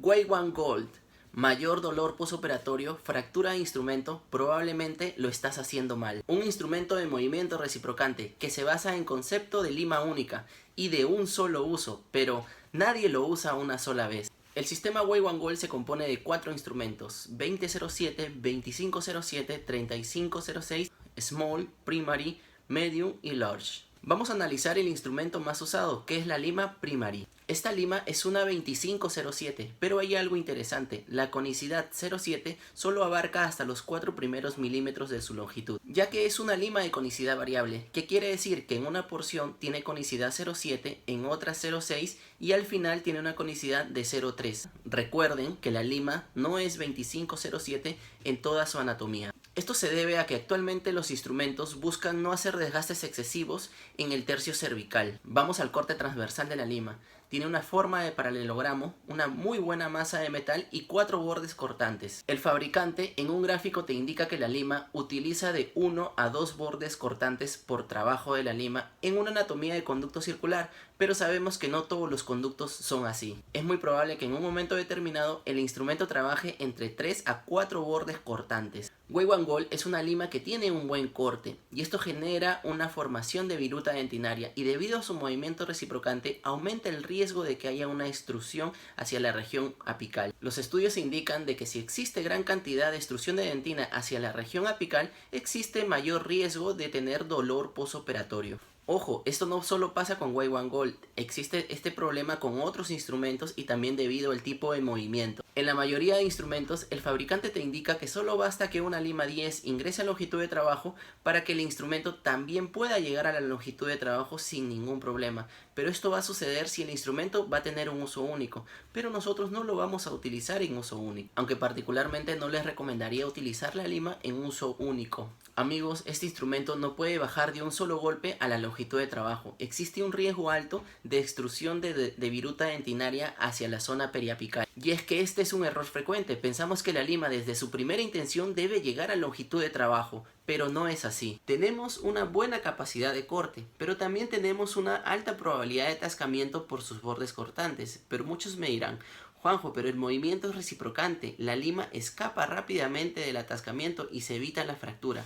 Way One Gold. Mayor dolor posoperatorio, fractura de instrumento, probablemente lo estás haciendo mal. Un instrumento de movimiento reciprocante que se basa en concepto de lima única y de un solo uso, pero nadie lo usa una sola vez. El sistema Way One Gold se compone de 4 instrumentos: 2007, 2507, 3506, Small, Primary, Medium y Large. Vamos a analizar el instrumento más usado, que es la lima Primary. Esta lima es una 2507, pero hay algo interesante: la conicidad 07 solo abarca hasta los 4 primeros milímetros de su longitud, ya que es una lima de conicidad variable, que quiere decir que en una porción tiene conicidad 07, en otra 06 y al final tiene una conicidad de 03. Recuerden que la lima no es 2507 en toda su anatomía. Esto se debe a que actualmente los instrumentos buscan no hacer desgastes excesivos en el tercio cervical. Vamos al corte transversal de la lima. Tiene una forma de paralelogramo, una muy buena masa de metal y 4 bordes cortantes. El fabricante en un gráfico te indica que la lima utiliza de 1 a 2 bordes cortantes por trabajo de la lima en una anatomía de conducto circular, pero sabemos que no todos los conductos son así. Es muy probable que en un momento determinado el instrumento trabaje entre 3 a 4 bordes cortantes. Way One Gold es una lima que tiene un buen corte y esto genera una formación de viruta dentinaria, y debido a su movimiento reciprocante aumenta el riesgo de que haya una extrusión hacia la región apical. Los estudios indican de que si existe gran cantidad de extrusión de dentina hacia la región apical, existe mayor riesgo de tener dolor posoperatorio. Ojo, esto no solo pasa con Way One Gold, existe este problema con otros instrumentos y también debido al tipo de movimiento. En la mayoría de instrumentos, el fabricante te indica que solo basta que una lima 10 ingrese a longitud de trabajo para que el instrumento también pueda llegar a la longitud de trabajo sin ningún problema. Pero esto va a suceder si el instrumento va a tener un uso único, pero nosotros no lo vamos a utilizar en uso único, aunque particularmente no les recomendaría utilizar la lima en uso único. Amigos, este instrumento no puede bajar de un solo golpe a la longitud de trabajo. Existe un riesgo alto de extrusión de viruta dentinaria hacia la zona periapical. Y es que este es un error frecuente. Pensamos que la lima desde su primera intención debe llegar a longitud de trabajo, pero no es así. Tenemos una buena capacidad de corte, pero también tenemos una alta probabilidad de atascamiento por sus bordes cortantes. Pero muchos me dirán: Juanjo, pero el movimiento es reciprocante, la lima escapa rápidamente del atascamiento y se evita la fractura.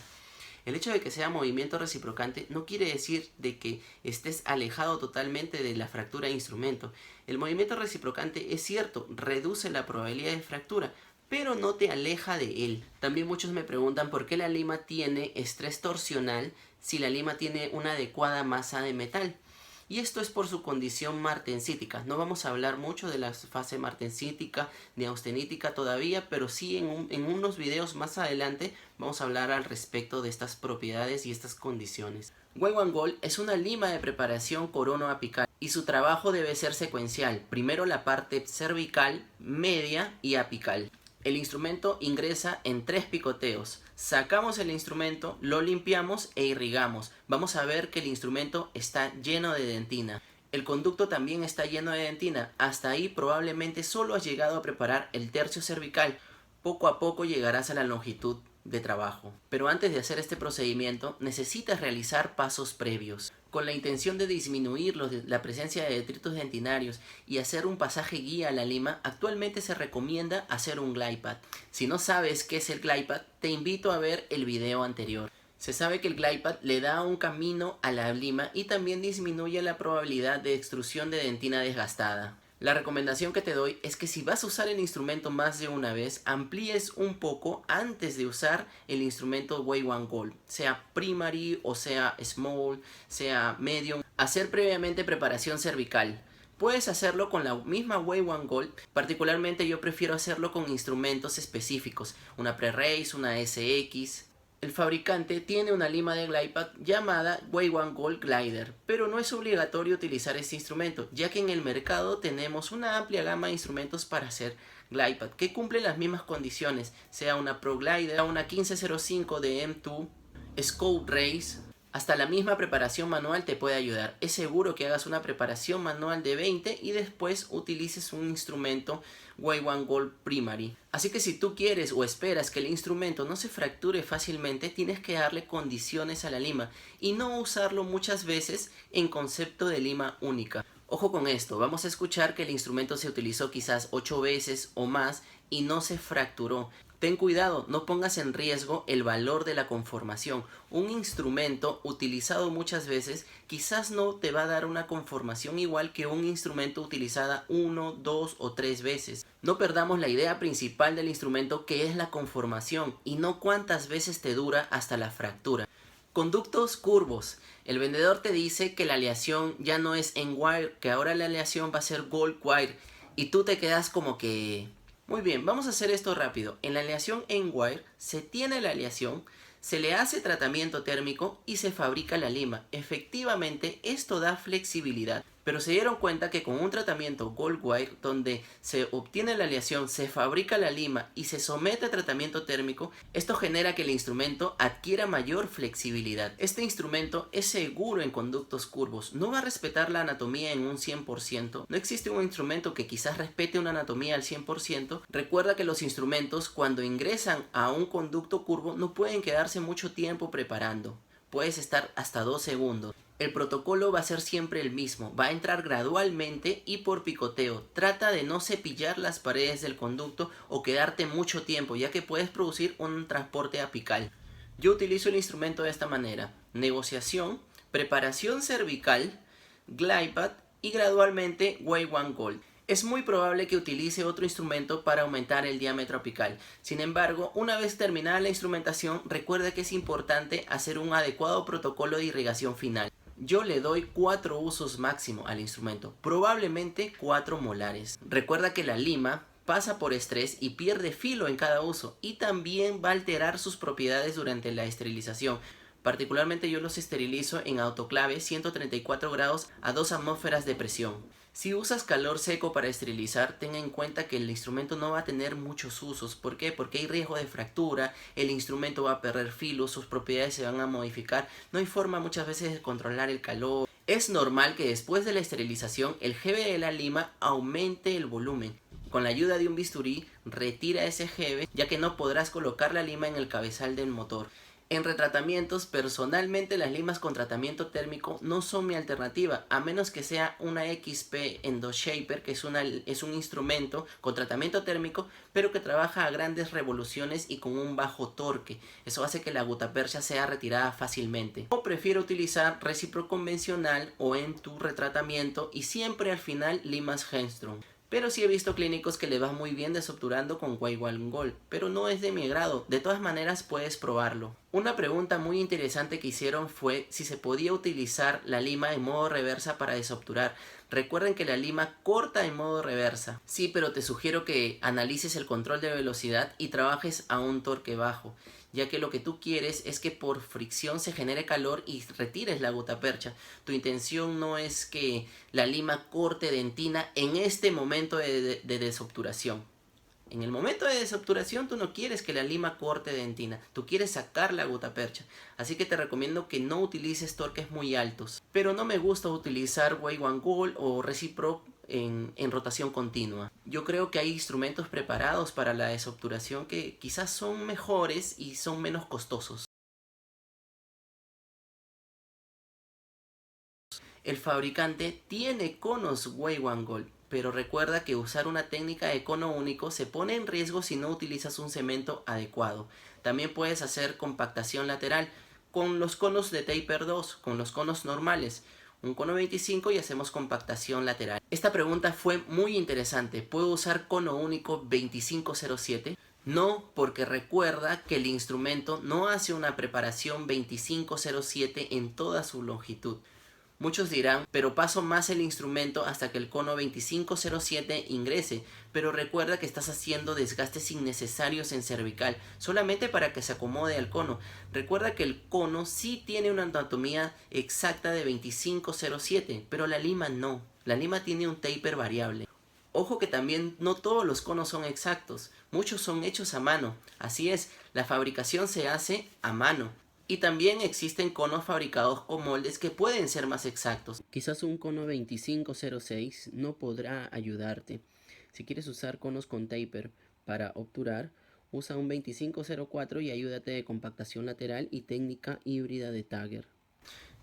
El hecho de que sea movimiento reciprocante no quiere decir de que estés alejado totalmente de la fractura de instrumento. El movimiento reciprocante, es cierto, reduce la probabilidad de fractura, pero no te aleja de él. También muchos me preguntan por qué la lima tiene estrés torsional si la lima tiene una adecuada masa de metal. Y esto es por su condición martensítica. No vamos a hablar mucho de la fase martensítica ni austenítica todavía, pero sí en unos videos más adelante vamos a hablar al respecto de estas propiedades y estas condiciones. Way One Gold es una lima de preparación coronoapical y su trabajo debe ser secuencial. Primero la parte cervical, media y apical. El instrumento ingresa en 3 picoteos. Sacamos el instrumento, lo limpiamos e irrigamos. Vamos a ver que el instrumento está lleno de dentina. El conducto también está lleno de dentina. Hasta ahí probablemente solo has llegado a preparar el tercio cervical. Poco a poco llegarás a la longitud de trabajo. Pero antes de hacer este procedimiento necesitas realizar pasos previos. Con la intención de disminuir la presencia de detritos dentinarios y hacer un pasaje guía a la lima, actualmente se recomienda hacer un glide pad. Si no sabes qué es el glide pad, te invito a ver el video anterior. Se sabe que el glide pad le da un camino a la lima y también disminuye la probabilidad de extrusión de dentina desgastada. La recomendación que te doy es que si vas a usar el instrumento más de una vez, amplíes un poco antes de usar el instrumento Way One Gold, sea Primary o sea Small, sea Medium. Hacer previamente preparación cervical. Puedes hacerlo con la misma Way One Gold, particularmente yo prefiero hacerlo con instrumentos específicos, una Pre-Race, una SX. El fabricante tiene una lima de glide pad llamada Way One Gold Glider, pero no es obligatorio utilizar este instrumento, ya que en el mercado tenemos una amplia gama de instrumentos para hacer glide pad que cumplen las mismas condiciones, sea una Pro Glider, una 1505 de M2, Scout Race. Hasta la misma preparación manual te puede ayudar. Es seguro que hagas una preparación manual de 20 y después utilices un instrumento Way One Gold Primary. Así que si tú quieres o esperas que el instrumento no se fracture fácilmente, tienes que darle condiciones a la lima y no usarlo muchas veces en concepto de lima única. Ojo con esto, vamos a escuchar que el instrumento se utilizó quizás 8 veces o más y no se fracturó. Ten cuidado, no pongas en riesgo el valor de la conformación. Un instrumento utilizado muchas veces quizás no te va a dar una conformación igual que un instrumento utilizado 1, 2 o 3 veces. No perdamos la idea principal del instrumento, que es la conformación, y no cuántas veces te dura hasta la fractura. Conductos curvos. El vendedor te dice que la aleación ya no es N-wire, que ahora la aleación va a ser gold wire, y tú te quedas como que... Muy bien, vamos a hacer esto rápido. En la aleación N-wire se tiene la aleación, se le hace tratamiento térmico y se fabrica la lima. Efectivamente, esto da flexibilidad. Pero se dieron cuenta que con un tratamiento Gold Wire, donde se obtiene la aleación, se fabrica la lima y se somete a tratamiento térmico, esto genera que el instrumento adquiera mayor flexibilidad. Este instrumento es seguro en conductos curvos, no va a respetar la anatomía en un 100%. No existe un instrumento que quizás respete una anatomía al 100%. Recuerda que los instrumentos, cuando ingresan a un conducto curvo, no pueden quedarse mucho tiempo preparando. Puedes estar hasta 2 segundos. El protocolo va a ser siempre el mismo, va a entrar gradualmente y por picoteo. Trata de no cepillar las paredes del conducto o quedarte mucho tiempo, ya que puedes producir un transporte apical. Yo utilizo el instrumento de esta manera: negociación, preparación cervical, glide pad y gradualmente Wave One Gold. Es muy probable que utilice otro instrumento para aumentar el diámetro apical. Sin embargo, una vez terminada la instrumentación, recuerda que es importante hacer un adecuado protocolo de irrigación final. Yo le doy 4 usos máximo al instrumento, probablemente 4 molares. Recuerda que la lima pasa por estrés y pierde filo en cada uso, y también va a alterar sus propiedades durante la esterilización. Particularmente yo los esterilizo en autoclave 134 grados a 2 atmósferas de presión. Si usas calor seco para esterilizar, ten en cuenta que el instrumento no va a tener muchos usos. ¿Por qué? Porque hay riesgo de fractura, el instrumento va a perder filo, sus propiedades se van a modificar, no hay forma muchas veces de controlar el calor. Es normal que después de la esterilización el jeve de la lima aumente el volumen. Con la ayuda de un bisturí, retira ese jeve, ya que no podrás colocar la lima en el cabezal del motor. En retratamientos, personalmente las limas con tratamiento térmico no son mi alternativa, a menos que sea una XP Endoshaper, que es un instrumento con tratamiento térmico, pero que trabaja a grandes revoluciones y con un bajo torque. Eso hace que la gutapercha sea retirada fácilmente. O prefiero utilizar recipro convencional o en tu retratamiento, y siempre al final limas Henstrom. Pero sí he visto clínicos que le va muy bien desobturando con Wave One Gold, pero no es de mi agrado. De todas maneras puedes probarlo. Una pregunta muy interesante que hicieron fue si se podía utilizar la lima en modo reversa para desobturar. Recuerden que la lima corta en modo reversa. Sí, pero te sugiero que analices el control de velocidad y trabajes a un torque bajo, ya que lo que tú quieres es que por fricción se genere calor y retires la gutapercha. Tu intención no es que la lima corte dentina en este momento de desobturación. En el momento de desobturación tú no quieres que la lima corte dentina, tú quieres sacar la gutapercha. Así que te recomiendo que no utilices torques muy altos. Pero no me gusta utilizar Wave One Gold o Recipro en rotación continua. Yo creo que hay instrumentos preparados para la desobturación que quizás son mejores y son menos costosos. El fabricante tiene conos Wave One Gold, pero recuerda que usar una técnica de cono único se pone en riesgo si no utilizas un cemento adecuado. También puedes hacer compactación lateral con los conos de Taper 2, con los conos normales. Un cono 25 y hacemos compactación lateral. Esta pregunta fue muy interesante. ¿Puedo usar cono único 2507? No, porque recuerda que el instrumento no hace una preparación 2507 en toda su longitud. Muchos dirán, pero paso más el instrumento hasta que el cono 2507 ingrese, pero recuerda que estás haciendo desgastes innecesarios en cervical, solamente para que se acomode al cono. Recuerda que el cono sí tiene una anatomía exacta de 2507, pero la lima no. La lima tiene un taper variable. Ojo que también no todos los conos son exactos, muchos son hechos a mano. Así es, la fabricación se hace a mano. Y también existen conos fabricados con moldes que pueden ser más exactos. Quizás un cono 2506 no podrá ayudarte. Si quieres usar conos con taper para obturar, usa un 2504 y ayúdate de compactación lateral y técnica híbrida de Tagger.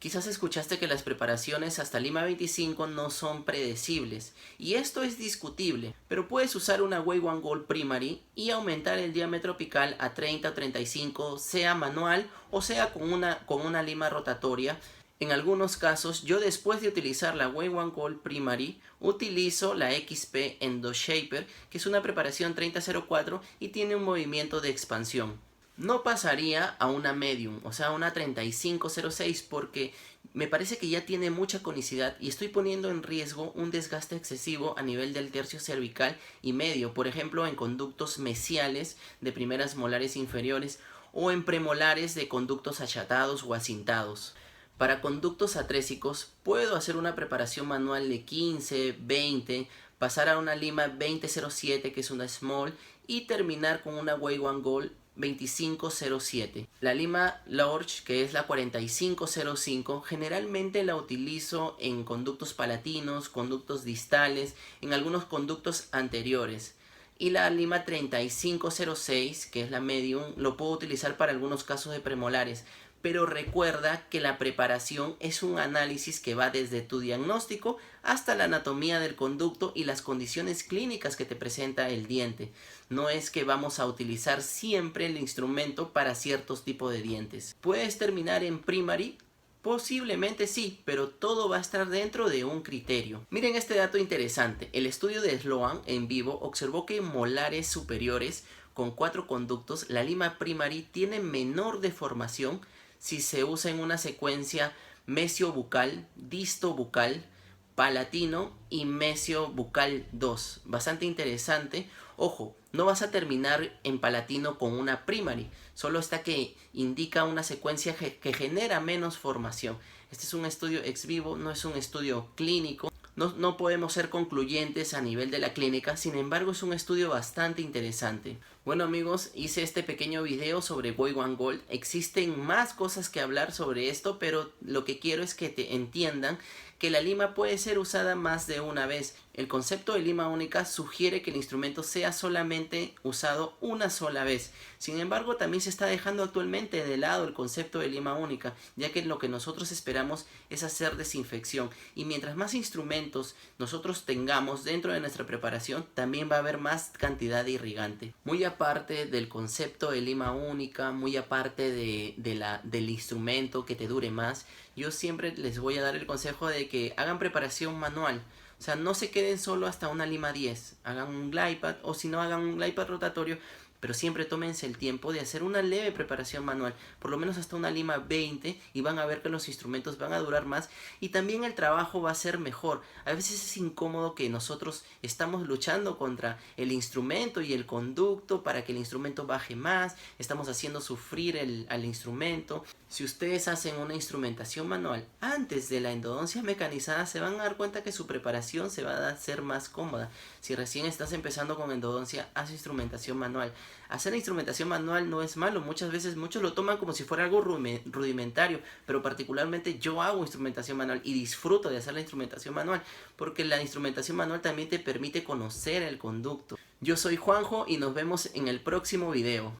Quizás escuchaste que las preparaciones hasta Lima 25 no son predecibles, y esto es discutible, pero puedes usar una Wave One Gold Primary y aumentar el diámetro apical a 30 o 35, sea manual o sea con una lima rotatoria. En algunos casos, yo después de utilizar la Wave One Gold Primary, utilizo la XP Endo Shaper, que es una preparación 3004 y tiene un movimiento de expansión. No pasaría a una medium, o sea, a una 3506, porque me parece que ya tiene mucha conicidad y estoy poniendo en riesgo un desgaste excesivo a nivel del tercio cervical y medio, por ejemplo, en conductos mesiales de primeras molares inferiores o en premolares de conductos achatados o acintados. Para conductos atrésicos puedo hacer una preparación manual de 15, 20, pasar a una lima 2007 que es una small y terminar con una Wave One Gold 2507. La lima Lorch, que es la 4505, generalmente la utilizo en conductos palatinos, conductos distales, en algunos conductos anteriores. Y la lima 3506, que es la medium, lo puedo utilizar para algunos casos de premolares. Pero recuerda que la preparación es un análisis que va desde tu diagnóstico hasta la anatomía del conducto y las condiciones clínicas que te presenta el diente. No es que vamos a utilizar siempre el instrumento para ciertos tipos de dientes. ¿Puedes terminar en primary? Posiblemente sí, pero todo va a estar dentro de un criterio. Miren este dato interesante. El estudio de Sloan en vivo observó que en molares superiores con 4 conductos, la lima primary tiene menor deformación si se usa en una secuencia mesio-bucal, disto-bucal, palatino y mesio-bucal 2. Bastante interesante. Ojo, no vas a terminar en palatino con una primary, solo está que indica una secuencia que genera menos formación. Este es un estudio ex vivo, no es un estudio clínico. No podemos ser concluyentes a nivel de la clínica, sin embargo es un estudio bastante interesante. Bueno amigos, hice este pequeño video sobre Wave One Gold. Existen más cosas que hablar sobre esto, pero lo que quiero es que te entiendan que la lima puede ser usada más de una vez. El concepto de lima única sugiere que el instrumento sea solamente usado una sola vez. Sin embargo, también se está dejando actualmente de lado el concepto de lima única, ya que lo que nosotros esperamos es hacer desinfección. Y mientras más instrumentos nosotros tengamos dentro de nuestra preparación, también va a haber más cantidad de irrigante. Muy aparte del concepto de lima única, muy aparte del instrumento que te dure más, yo siempre les voy a dar el consejo de que hagan preparación manual. O sea, no se queden solo hasta una lima 10, hagan un glide pad o si no hagan un glide pad rotatorio, pero siempre tómense el tiempo de hacer una leve preparación manual, por lo menos hasta una lima 20 y van a ver que los instrumentos van a durar más y también el trabajo va a ser mejor. A veces es incómodo que nosotros estamos luchando contra el instrumento y el conducto para que el instrumento baje más, estamos haciendo sufrir al instrumento. Si ustedes hacen una instrumentación manual antes de la endodoncia mecanizada, se van a dar cuenta que su preparación se va a hacer más cómoda. Si recién estás empezando con endodoncia, haz instrumentación manual. Hacer instrumentación manual no es malo, muchas veces muchos lo toman como si fuera algo rudimentario, pero particularmente yo hago instrumentación manual y disfruto de hacer la instrumentación manual, porque la instrumentación manual también te permite conocer el conducto. Yo soy Juanjo y nos vemos en el próximo video.